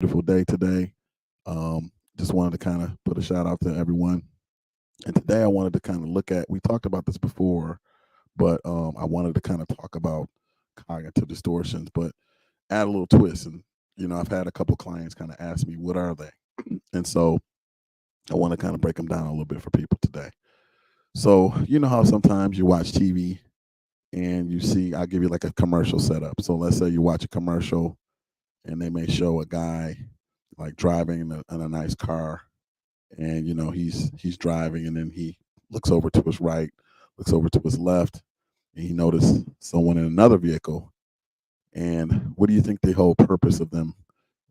Beautiful day today. Just wanted to kind of put a shout out to everyone. And today I wanted to kind of look at, we talked about this before, but I wanted to kind of talk about cognitive distortions, but add a little twist. And, I've had a couple clients kind of ask me, what are they? And so I want to kind of break them down a little bit for people today. So, you know how sometimes you watch TV and you see, I'll give you like a commercial setup. So let's say you watch a commercial and they may show a guy like driving in a nice car, and he's driving, and then he looks over to his right, looks over to his left, and he noticed someone in another vehicle. And what do you think the whole purpose of them,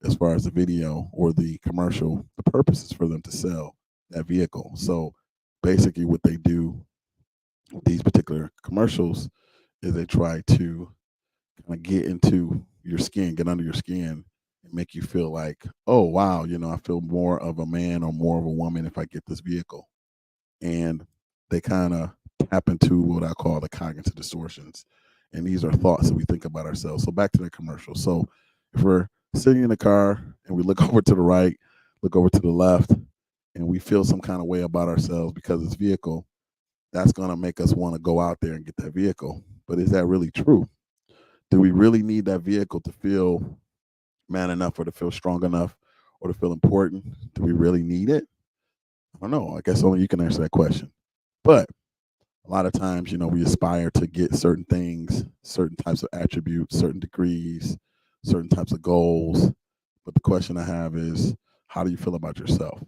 as far as the video or the commercial, the purpose is for them to sell that vehicle. So basically what they do with these particular commercials is they try to kind of get into your skin, get under your skin, and make you feel like, oh wow, I feel more of a man or more of a woman if I get this vehicle. And they kind of tap into what I call the cognitive distortions. And these are thoughts that we think about ourselves. So back to the commercial. So if we're sitting in the car and we look over to the right, look over to the left, and we feel some kind of way about ourselves because of this vehicle, that's going to make us want to go out there and get that vehicle. But is that really true? Do we really need that vehicle to feel man enough, or to feel strong enough, or to feel important? Do we really need it? I don't know. I guess only you can answer that question. But a lot of times, we aspire to get certain things, certain types of attributes, certain degrees, certain types of goals. But the question I have is, how do you feel about yourself?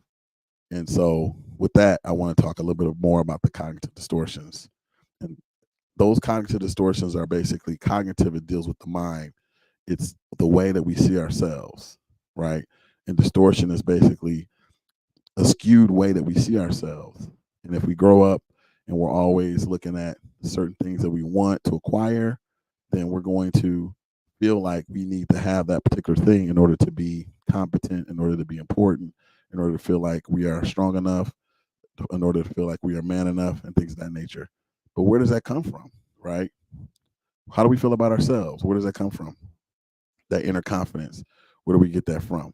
And so, with that, I want to talk a little bit more about the cognitive distortions. And those cognitive distortions are basically cognitive. It deals with the mind. It's the way that we see ourselves, right? And distortion is basically a skewed way that we see ourselves. And if we grow up and we're always looking at certain things that we want to acquire, then we're going to feel like we need to have that particular thing in order to be competent, in order to be important, in order to feel like we are strong enough, in order to feel like we are man enough, and things of that nature. But where does that come from, right? How do we feel about ourselves? Where does that come from? That inner confidence. Where do we get that from?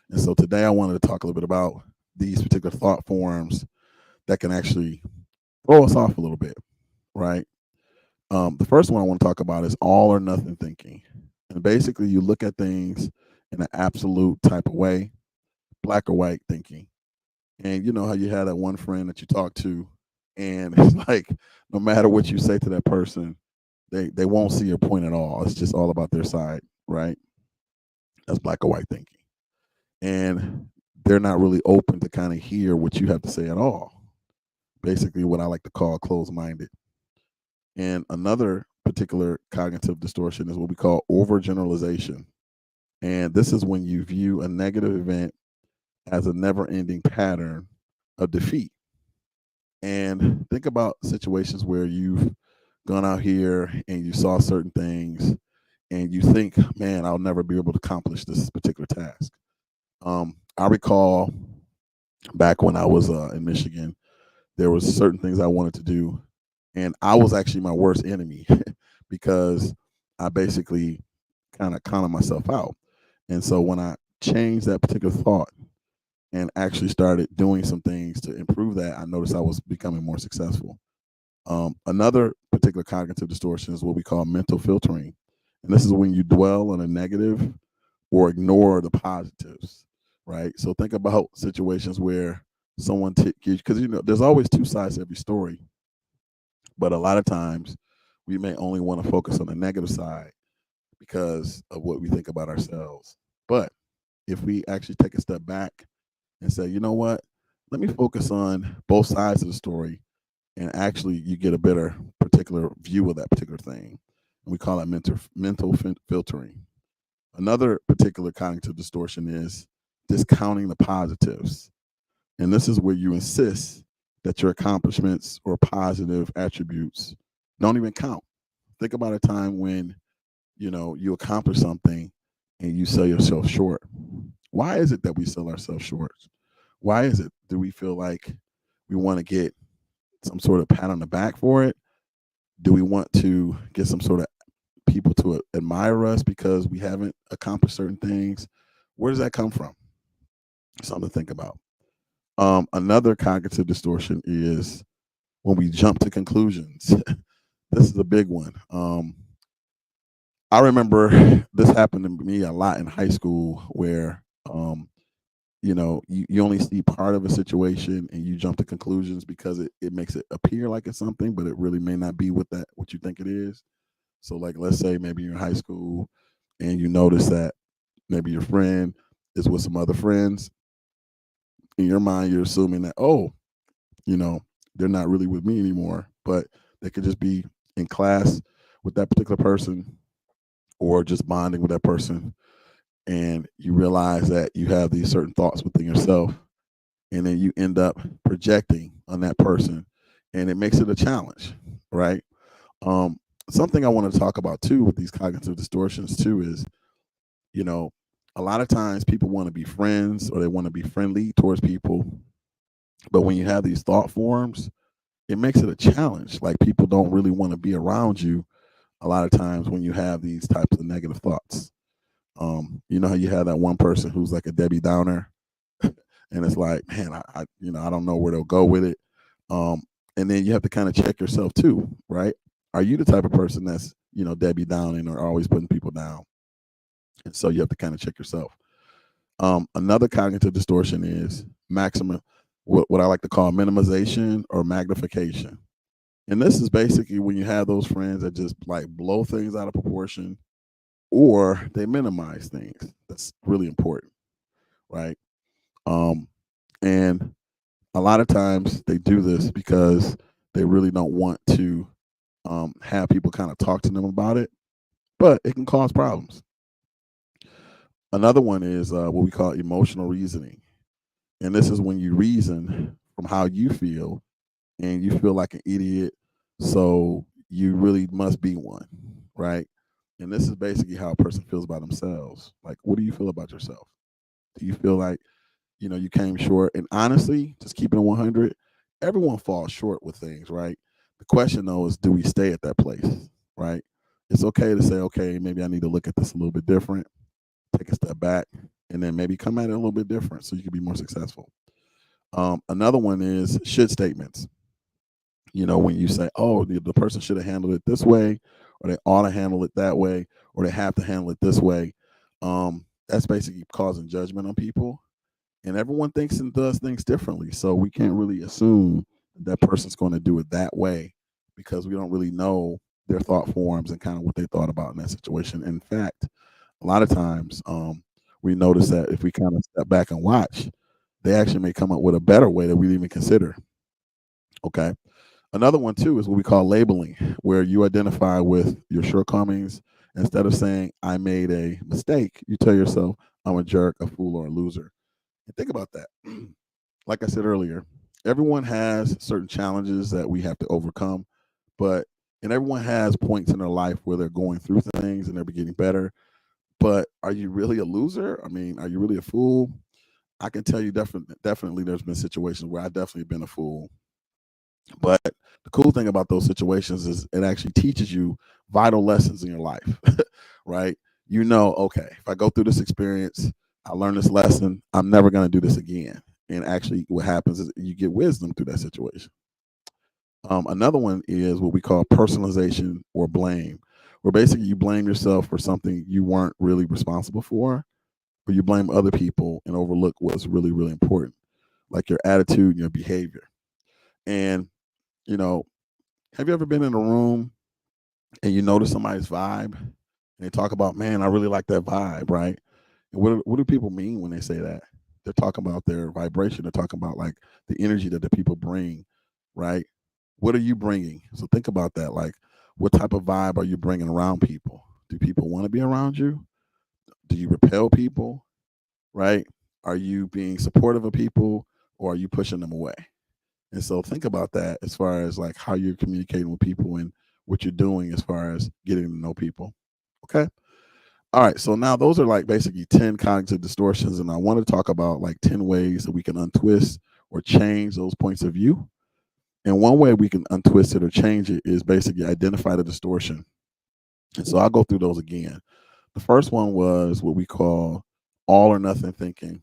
And so today I wanted to talk a little bit about these particular thought forms that can actually throw us off a little bit, right? The first one I want to talk about is all or nothing thinking. And basically, you look at things in an absolute type of way, black or white thinking. And you know how you had that one friend that you talk to, and it's like no matter what you say to that person, they won't see your point at all. It's just all about their side, right? That's black or white thinking. And they're not really open to kind of hear what you have to say at all. Basically, what I like to call closed minded. And another particular cognitive distortion is what we call overgeneralization. And this is when you view a negative event as a never ending pattern of defeat. And think about situations where you've gone out here and you saw certain things and you think, man, I'll never be able to accomplish this particular task. I recall back when I was in Michigan, there was certain things I wanted to do, and I was actually my worst enemy because I basically kind of counted myself out. And so when I changed that particular thought and actually started doing some things to improve that, I noticed I was becoming more successful. Another particular cognitive distortion is what we call mental filtering. And this is when you dwell on a negative or ignore the positives, right? So think about situations where someone because there's always two sides to every story, but a lot of times we may only want to focus on the negative side because of what we think about ourselves. But if we actually take a step back and say, you know what, let me focus on both sides of the story, and actually you get a better particular view of that particular thing. And we call that mental filtering. Another particular cognitive distortion is discounting the positives. And this is where you insist that your accomplishments or positive attributes don't even count. Think about a time when, you accomplish something and you sell yourself short. Why is it that we sell ourselves short? Why is it? Do we feel like we want to get some sort of pat on the back for it? Do we want to get some sort of people to admire us because we haven't accomplished certain things? Where does that come from? Something to think about. Another cognitive distortion is when we jump to conclusions. This is a big one. I remember this happened to me a lot in high school where, you only see part of a situation and you jump to conclusions because it makes it appear like it's something, but it really may not be what you think it is. So, like, let's say maybe you're in high school and you notice that maybe your friend is with some other friends. In your mind, you're assuming that, oh, you know, they're not really with me anymore, but they could just be in class with that particular person or just bonding with that person. And you realize that you have these certain thoughts within yourself, and then you end up projecting on that person, and it makes it a challenge, right? Um, Something I want to talk about too with these cognitive distortions too is, you know, a lot of times people want to be friends or they want to be friendly towards people, but when you have these thought forms, it makes it a challenge. Like, people don't really want to be around you a lot of times when you have these types of negative thoughts. You know how you have that one person who's like a Debbie Downer, and it's like, man, I don't know where they'll go with it. Um, and then you have to kind of check yourself too, right? Are you the type of person that's, Debbie Downing or always putting people down? And so you have to kind of check yourself. Another cognitive distortion is maximum, what I like to call minimization or magnification. And this is basically when you have those friends that just like blow things out of proportion or they minimize things. That's really important, right? Um, and a lot of times they do this because they really don't want to have people kind of talk to them about it, but it can cause problems. Another one is what we call emotional reasoning. And this is when you reason from how you feel and you feel like an idiot. So you really must be one, right? And this is basically how a person feels about themselves. Like, what do you feel about yourself? Do you feel like, you came short? And honestly, just keeping it 100, everyone falls short with things, right? The question though is, do we stay at that place, right? It's okay to say, okay, maybe I need to look at this a little bit different, take a step back, and then maybe come at it a little bit different so you can be more successful. Another one is should statements. When you say, oh, the person should have handled it this way, or they ought to handle it that way, or they have to handle it this way. That's basically causing judgment on people. And everyone thinks and does things differently. So we can't really assume that person's going to do it that way because we don't really know their thought forms and kind of what they thought about in that situation. In fact, a lot of times we notice that if we kind of step back and watch, they actually may come up with a better way that we didn't even consider. Okay. Another one too is what we call labeling, where you identify with your shortcomings. Instead of saying I made a mistake, you tell yourself I'm a jerk, a fool, or a loser. And think about that. Like I said earlier, everyone has certain challenges that we have to overcome, but and everyone has points in their life where they're going through things and they're getting better. But are you really a loser? I mean, are you really a fool? I can tell you definitely there's been situations where I definitely been a fool. But the cool thing about those situations is it actually teaches you vital lessons in your life, right? Okay, if I go through this experience, I learn this lesson, I'm never going to do this again. And actually, what happens is you get wisdom through that situation. Another one is what we call personalization or blame, where basically you blame yourself for something you weren't really responsible for, or you blame other people and overlook what's really, really important, like your attitude and your behavior. And, you know, have you ever been in a room and you notice somebody's vibe and they talk about, man, I really like that vibe, right? And what do people mean when they say that? They're talking about their vibration. They're talking about like the energy that the people bring, right? What are you bringing? So think about that. Like, what type of vibe are you bringing around people? Do people want to be around you? Do you repel people, right? Are you being supportive of people or are you pushing them away? And so think about that as far as like how you're communicating with people and what you're doing as far as getting to know people. Okay. All right. So now those are like basically 10 cognitive distortions. And I want to talk about like 10 ways that we can untwist or change those points of view. And one way we can untwist it or change it is basically identify the distortion. And so I'll go through those again. The first one was what we call all or nothing thinking,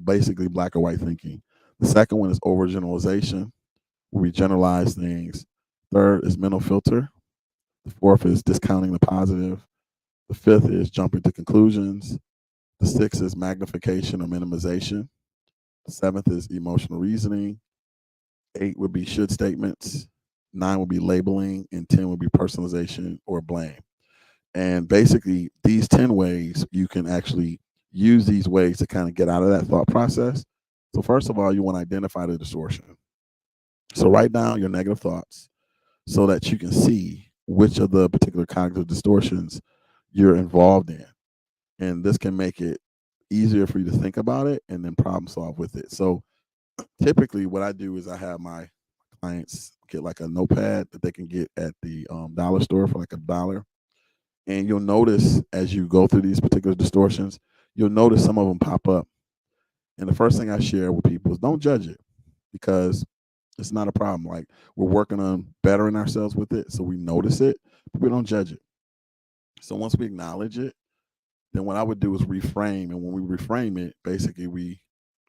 basically black or white thinking. The second one is overgeneralization, where we generalize things. Third is mental filter. The fourth is discounting the positive. The fifth is jumping to conclusions. The sixth is magnification or minimization. The seventh is emotional reasoning. 8 would be should statements. 9 would be labeling, and 10 would be personalization or blame. And basically, these 10 ways, you can actually use these ways to kind of get out of that thought process. So first of all, you want to identify the distortion. So write down your negative thoughts so that you can see which of the particular cognitive distortions you're involved in. And this can make it easier for you to think about it and then problem solve with it. So typically what I do is I have my clients get like a notepad that they can get at the dollar store for like $1. And you'll notice as you go through these particular distortions, you'll notice some of them pop up. And the first thing I share with people is don't judge it, because it's not a problem. Like, we're working on bettering ourselves with it, so we notice it, but we don't judge it. So once we acknowledge it, then what I would do is reframe. And when we reframe it, basically we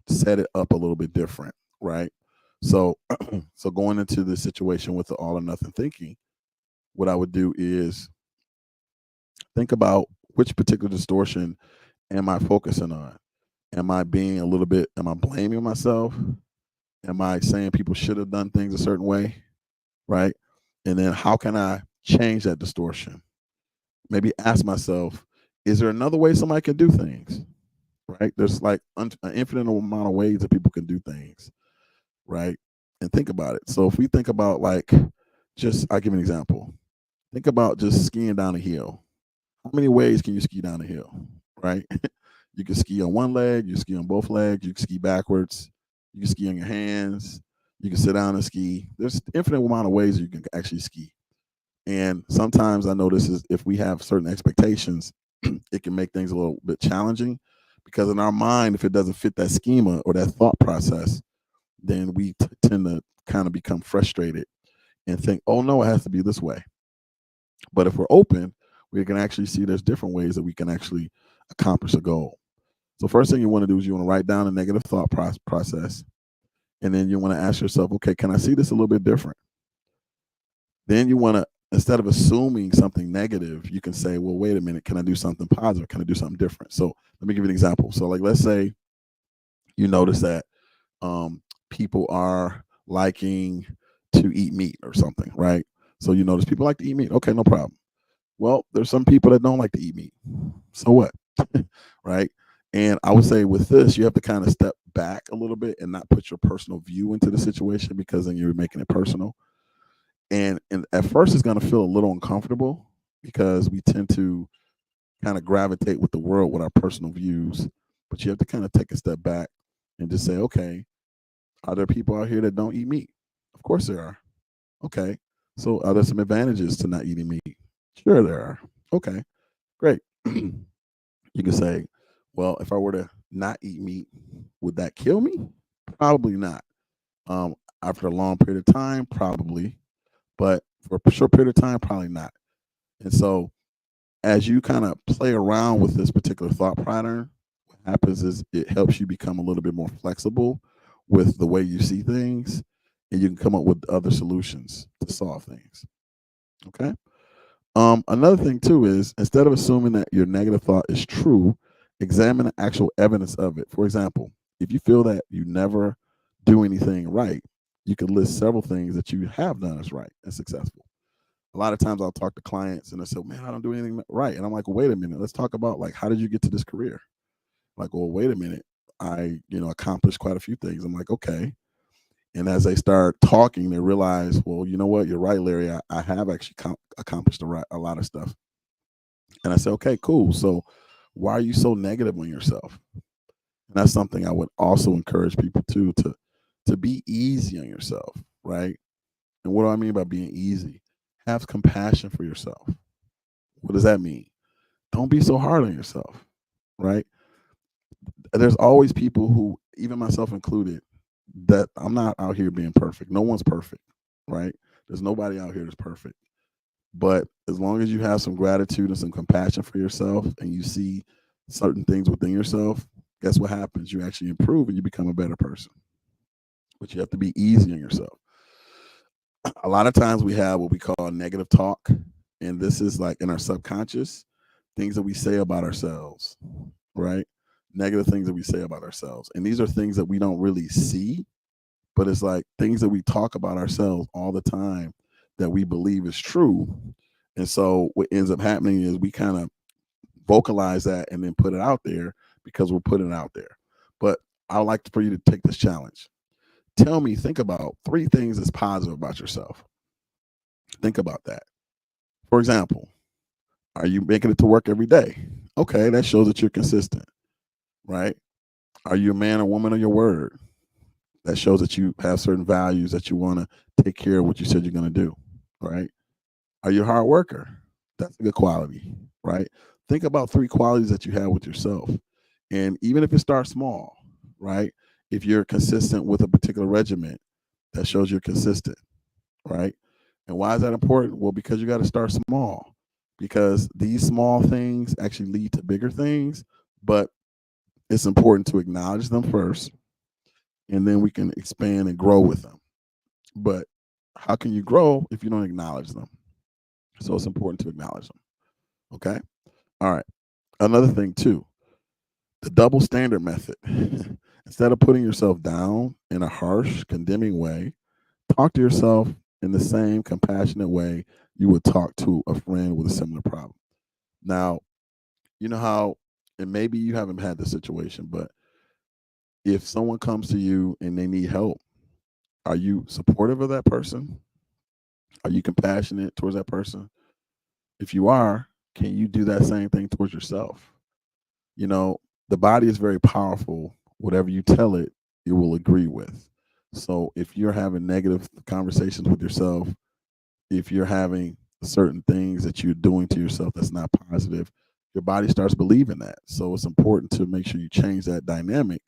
set it up a little bit different, right? So so going into the situation with the all or nothing thinking, what I would do is think about which particular distortion am I focusing on? Am I being a little bit, am I blaming myself? Am I saying people should have done things a certain way? Right? And then how can I change that distortion? Maybe ask myself, is there another way somebody can do things? Right? There's like an infinite amount of ways that people can do things. Right? And think about it. So if we think about, like, just, I'll give you an example. Think about just skiing down a hill. How many ways can you ski down a hill? Right? You can ski on one leg, you ski on both legs, you can ski backwards, you can ski on your hands, you can sit down and ski. There's infinite amount of ways you can actually ski. And sometimes I notice is if we have certain expectations, it can make things a little bit challenging, because in our mind, if it doesn't fit that schema or that thought process, then we tend to kind of become frustrated and think, oh no, it has to be this way. But if we're open, we can actually see there's different ways that we can actually accomplish a goal. So first thing you want to do is you want to write down a negative thought process. And then you want to ask yourself, okay, can I see this a little bit different? Then you want to, instead of assuming something negative, you can say, well, wait a minute, can I do something positive? Can I do something different? So let me give you an example. So like, let's say you notice that people are liking to eat meat or something, right? So you notice people like to eat meat. Okay, no problem. Well, there's some people that don't like to eat meat. So what? Right? And I would say with this, you have to kind of step back a little bit and not put your personal view into the situation, because then you're making it personal. And at first, it's going to feel a little uncomfortable, because we tend to kind of gravitate with the world with our personal views. But you have to kind of take a step back and just say, okay, are there people out here that don't eat meat? Of course there are. Okay. So are there some advantages to not eating meat? Sure, there are. Okay, great. You can say, well, if I were to not eat meat, would that kill me? Probably not. After a long period of time, probably, but for a short period of time, probably not. And so, as you kind of play around with this particular thought pattern, what happens is it helps you become a little bit more flexible with the way you see things, and you can come up with other solutions to solve things. Okay. Another thing too is, instead of assuming that your negative thought is true, examine the actual evidence of it. For example, if you feel that you never do anything right, you can list several things that you have done as right and successful. A lot of times I'll talk to clients and they say, man, I don't do anything right. And I'm like, well, wait a minute, let's talk about, like, how did you get to this career? Like, well, wait a minute. I, accomplished quite a few things. I'm like, okay. And as they start talking, they realize, well, you know what? You're right, Larry. I have actually accomplished a lot of stuff. And I say, okay, cool. So why are you so negative on yourself? And that's something I would also encourage people to be easy on yourself, right? And what do I mean by being easy? Have compassion for yourself. What does that mean? Don't be so hard on yourself, right? There's always people who, even myself included, that I'm not out here being perfect. No one's perfect, right? There's nobody out here that's perfect. But as long as you have some gratitude and some compassion for yourself, and you see certain things within yourself, guess what happens? You actually improve and you become a better person. But you have to be easy on yourself. A lot of times we have what we call negative talk, and this is like in our subconscious, things that we say about ourselves, right? Negative things that we say about ourselves. And these are things that we don't really see, but it's like things that we talk about ourselves all the time that we believe is true. And so what ends up happening is we kind of vocalize that and then put it out there because we're putting it out there. But I would like for you to take this challenge. Think about 3 things that's positive about yourself. Think about that. For example, are you making it to work every day? Okay, that shows that you're consistent, right? Are you a man or woman of your word? That shows that you have certain values that you want to take care of what you said you're going to do, right? Are you a hard worker? That's a good quality, right? Think about 3 qualities that you have with yourself. And even if it starts small, right? If you're consistent with a particular regimen, that shows you're consistent, right? And why is that important? Well, because you got to start small, because these small things actually lead to bigger things, but it's important to acknowledge them first, and then we can expand and grow with them. But how can you grow if you don't acknowledge them? So it's important to acknowledge them. Okay. All right. Another thing too, the double standard method. Instead of putting yourself down in a harsh, condemning way, talk to yourself in the same compassionate way you would talk to a friend with a similar problem. Now, you know how, and maybe you haven't had this situation, but if someone comes to you and they need help, are you supportive of that person? Are you compassionate towards that person? If you are, can you do that same thing towards yourself? You know, the body is very powerful. Whatever you tell it, it will agree with. So if you're having negative conversations with yourself, if you're having certain things that you're doing to yourself that's not positive, your body starts believing that. So it's important to make sure you change that dynamic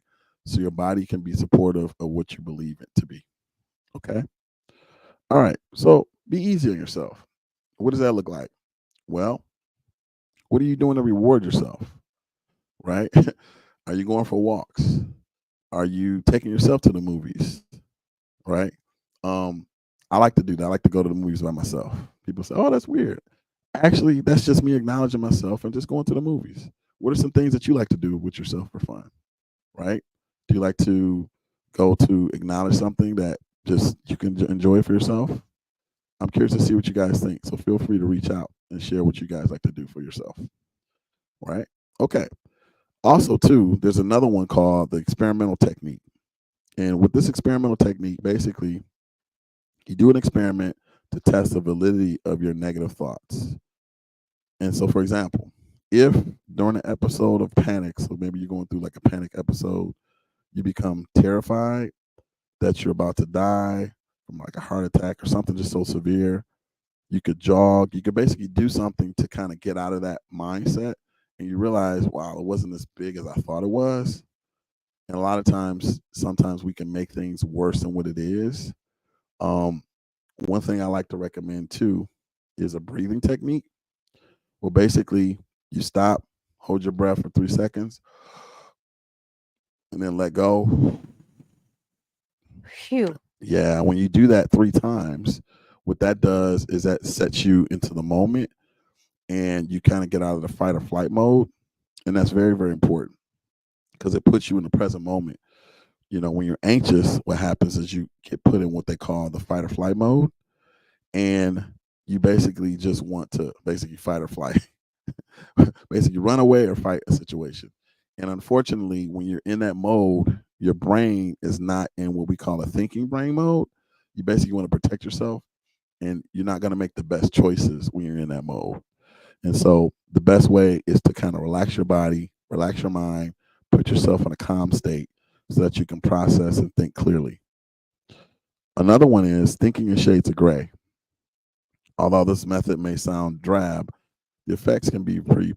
so your body can be supportive of what you believe it to be. Okay. All right. So be easy on yourself. What does that look like? Well, what are you doing to reward yourself? Right? Are you going for walks? Are you taking yourself to the movies? Right? Um, I like to do that. I like to go to the movies by myself. People say, "Oh, that's weird." Actually, that's just me acknowledging myself and just going to the movies. What are some things that you like to do with yourself for fun? Right? Do you like to go to acknowledge something that just you can enjoy for yourself? I'm curious to see what you guys think. So feel free to reach out and share what you guys like to do for yourself. Right? Okay. Also, too, there's another one called the experimental technique. And with this experimental technique, basically, you do an experiment to test the validity of your negative thoughts. And so, for example, if during an episode of panic, so maybe you're going through like a panic episode, you become terrified that you're about to die from like a heart attack or something just so severe, you could jog, you could basically do something to kind of get out of that mindset. And you realize, wow, it wasn't as big as I thought it was. And a lot of times, sometimes we can make things worse than what it is. Um, One thing I like to recommend too is a breathing technique. Well, basically, you stop, hold your breath for 3 seconds, and then let go. Phew. Yeah, when you do that 3 times, what that does is that sets you into the moment and you kind of get out of the fight or flight mode. And that's very, very important because it puts you in the present moment. You know, when you're anxious, what happens is you get put in what they call the fight or flight mode. And you basically just want to basically fight or flight, basically run away or fight a situation. And unfortunately, when you're in that mode, your brain is not in what we call a thinking brain mode. You basically want to protect yourself and you're not going to make the best choices when you're in that mode. And so the best way is to kind of relax your body, relax your mind, put yourself in a calm state so that you can process and think clearly. Another one is thinking in shades of gray. Although this method may sound drab, the effects can be pretty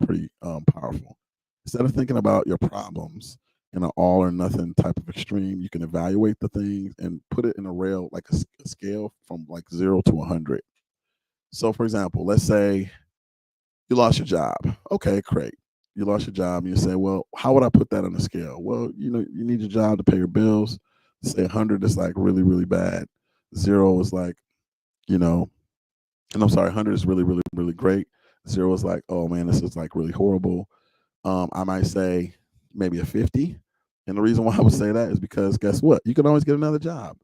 powerful. Instead of thinking about your problems in an all or nothing type of extreme, you can evaluate the things and put it in a rail, like a scale from like 0 to 100. So, for example, let's say you lost your job. Okay, great. you lost your job, and you say, well, how would I put that on the scale? Well, you need your job to pay your bills. Say 100 is like really, really bad. 0 is like, and I'm sorry, 100 is really, really, really great. 0 is like, oh man, this is like really horrible. I might say maybe a 50. And the reason why I would say that is because guess what? You can always get another job.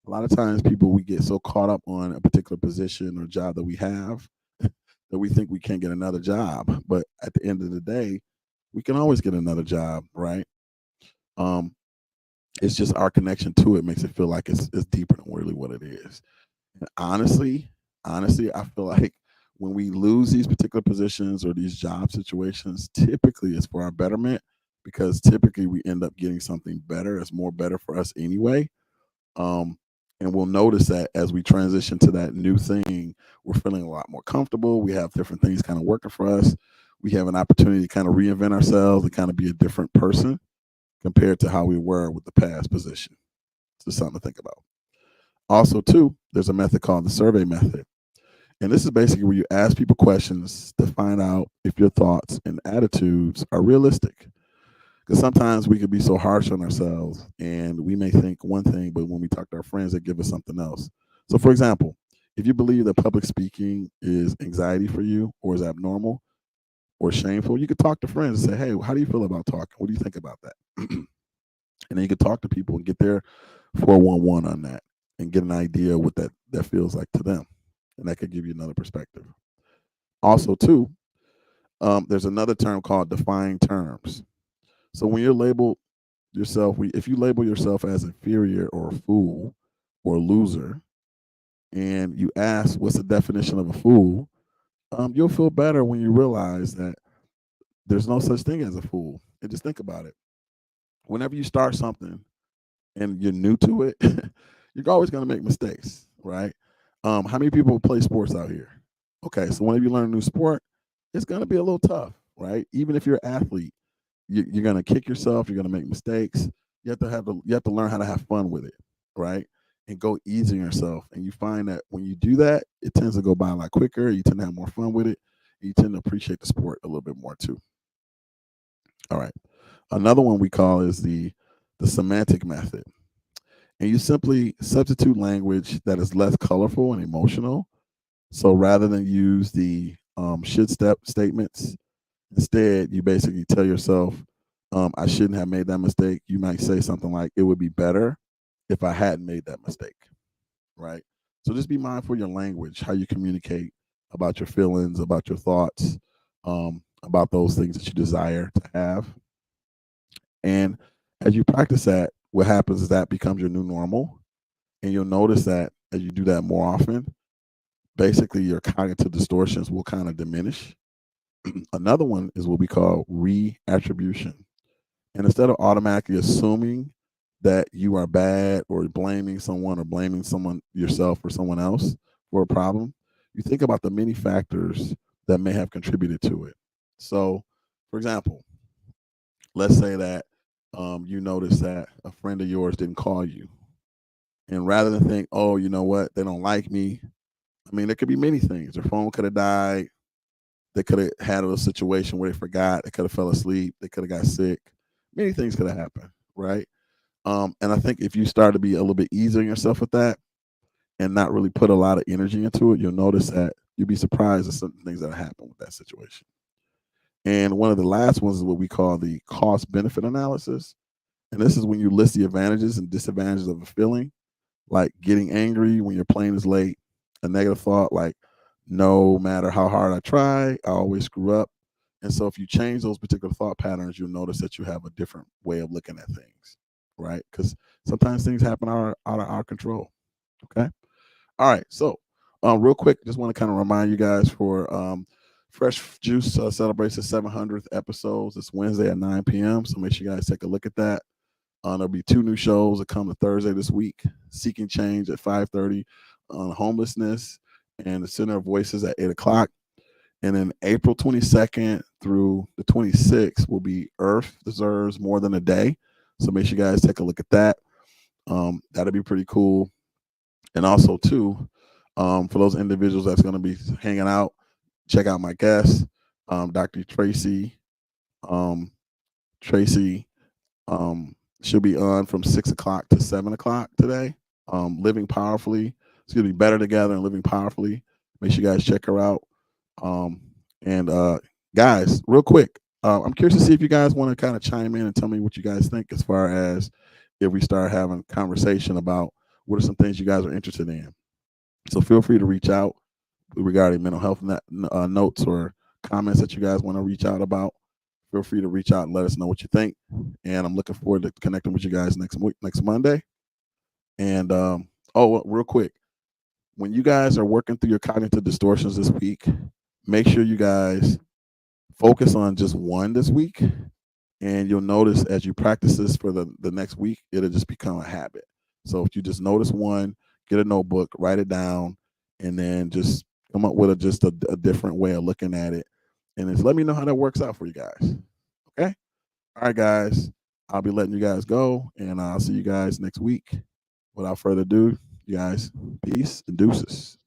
A lot of times we get so caught up on a particular position or job that we have that we think we can't get another job. But at the end of the day, we can always get another job, right? Um, it's just our connection to it makes it feel like it's deeper than really what it is. And honestly, I feel like when we lose these particular positions or these job situations, typically it's for our betterment because typically we end up getting something better. It's more better for us anyway. Um, and we'll notice that as we transition to that new thing, we're feeling a lot more comfortable. We have different things kind of working for us. We have an opportunity to kind of reinvent ourselves and kind of be a different person compared to how we were with the past position. So something to think about. Also, too, there's a method called the survey method. And this is basically where you ask people questions to find out if your thoughts and attitudes are realistic. Because sometimes we could be so harsh on ourselves and we may think one thing, but when we talk to our friends, they give us something else. So, for example, if you believe that public speaking is anxiety for you or is abnormal or shameful, you could talk to friends and say, hey, how do you feel about talking? What do you think about that? And then you could talk to people and get their 411 on that and get an idea what that feels like to them. And that could give you another perspective. Also, too, there's another term called defined terms. So when you're labeled yourself, if you label yourself as inferior or a fool or a loser, and you ask what's the definition of a fool, you'll feel better when you realize that there's no such thing as a fool. And just think about it. Whenever you start something and you're new to it, you're always going to make mistakes, right? How many people play sports out here? Okay, so whenever you learn a new sport, it's going to be a little tough, right? Even if you're an athlete, you're going to kick yourself. You're going to make mistakes. You have to learn how to have fun with it, right? And go easy on yourself. And you find that when you do that, it tends to go by a lot quicker. You tend to have more fun with it. You tend to appreciate the sport a little bit more too. All right. Another one we call is the semantic method. And you simply substitute language that is less colorful and emotional. So rather than use the should step statements, instead you basically tell yourself, I shouldn't have made that mistake. You might say something like, it would be better if I hadn't made that mistake, right? So just be mindful of your language, how you communicate about your feelings, about your thoughts, about those things that you desire to have. And as you practice that, what happens is that becomes your new normal. And you'll notice that as you do that more often, basically your cognitive distortions will kind of diminish. Another one is what we call reattribution. And instead of automatically assuming that you are bad or blaming someone or blaming someone yourself or someone else for a problem, you think about the many factors that may have contributed to it. So, for example, let's say that you notice that a friend of yours didn't call you. And rather than think, oh, you know what, they don't like me. I mean, there could be many things. Their phone could have died. They could have had a situation where they forgot. They could have fell asleep. They could have got sick. Many things could have happened, right? And I think if you start to be a little bit easier on yourself with that and not really put a lot of energy into it, you'll notice that you'll be surprised at certain things that happen with that situation. And one of the last ones is what we call the cost benefit analysis. And this is when you list the advantages and disadvantages of a feeling, like getting angry when your plane is late, a negative thought like, no matter how hard I try, I always screw up. And so if you change those particular thought patterns, you'll notice that you have a different way of looking at things, right? Because sometimes things happen out of our control. Okay. All right. So real quick, just want to kind of remind you guys for Fresh Juice celebrates the 700th episodes. It's Wednesday at 9 p.m. So make sure you guys take a look at that. There'll be 2 new shows that come to Thursday this week. Seeking Change at 5:30 on homelessness, and the Center of Voices at 8 o'clock. And then April 22nd through the 26th will be Earth Deserves More Than a Day. So make sure you guys take a look at that. That'll be pretty cool. And also, too, for those individuals that's going to be hanging out, check out my guest, Dr. Tracy Tracy she'll be on from 6 o'clock to 7 o'clock today. Living Powerfully. Excuse me, Better Together and Living Powerfully. Make sure you guys check her out. And guys, real quick, I'm curious to see if you guys want to kind of chime in and tell me what you guys think as far as if we start having a conversation about what are some things you guys are interested in. So feel free to reach out regarding mental health notes or comments that you guys want to reach out about. Feel free to reach out and let us know what you think. And I'm looking forward to connecting with you guys next Monday. And real quick, when you guys are working through your cognitive distortions this week, make sure you guys focus on just one this week. And you'll notice as you practice this for the next week, it'll just become a habit. So if you just notice one, get a notebook, write it down, and then just come up with a different way of looking at it. And just let me know how that works out for you guys. Okay? All right, guys. I'll be letting you guys go, and I'll see you guys next week. Without further ado, you guys, peace and deuces.